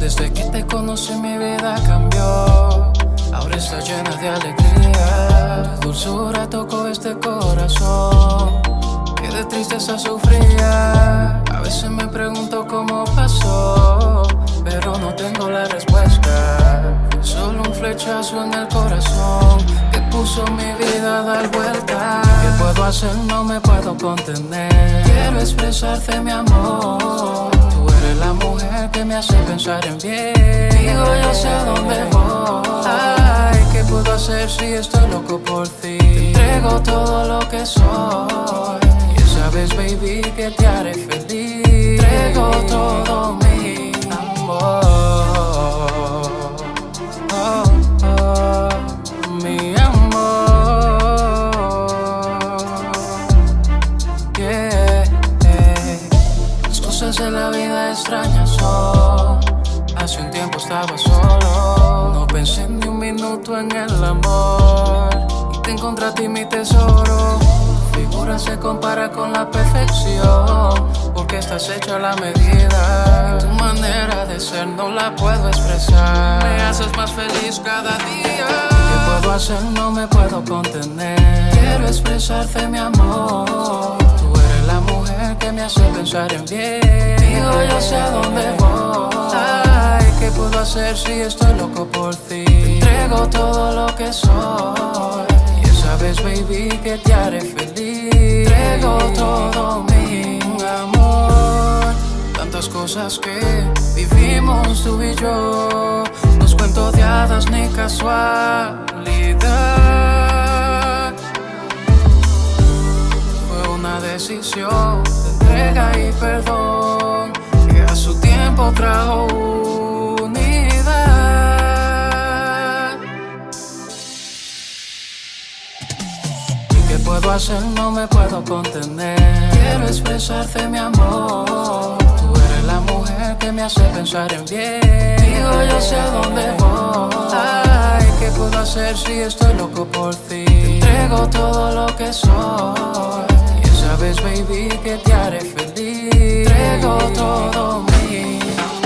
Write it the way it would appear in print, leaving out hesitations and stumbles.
Desde que te conocí mi vida cambió. Ahora está llena de alegría. Tu dulzura tocó este corazón que de tristeza sufría. A veces me pregunto cómo pasó, pero no tengo la respuesta. Solo un flechazo en el corazón que puso mi vida a dar vuelta. ¿Qué puedo hacer? No me puedo contener. Quiero expresarte mi amor. Tú eres la mujer que me hace pensar en bien. Digo, yo sé a dónde voy. Ay, ¿qué puedo hacer si estoy loco por ti? Te entrego todo lo que soy. Ya sabes, baby, que te haré feliz. Te entrego todo mi amor. Mi amor, yeah. Las cosas de la vida extrañas son. Hace un tiempo estaba solo, no pensé ni un minuto en el amor, y te encontré a ti, mi tesoro. Tu figura se compara con la perfección, porque estás hecha a la medida. Y tu manera de ser no la puedo expresar. Me haces más feliz cada día. ¿Qué puedo hacer? No me puedo contener. Quiero expresarte mi amor. Tú eres la mujer que me hace pensar en bien. Digo, yo sé a dónde voy. Ay, ¿qué puedo hacer si estoy loco por ti? Te entrego todo lo que soy. Ya sabes, baby, que te haré feliz. Te entrego todo mi amor. Tantas cosas que vivimos tú y yo, no es cuento de hadas ni casualidad. Fue una decisión de entrega y perdón que a su tiempo trajo unidad. ¿Y qué puedo hacer? No me puedo contener. Quiero expresarte mi amor. Tú eres la mujer que me hace pensar en bien. Digo, yo sé a dónde voy. Ay, ¿qué puedo hacer si estoy loco por ti? Te entrego todo lo que soy. Ya sabes, baby, que te haré feliz. Te entrego todo mi amor.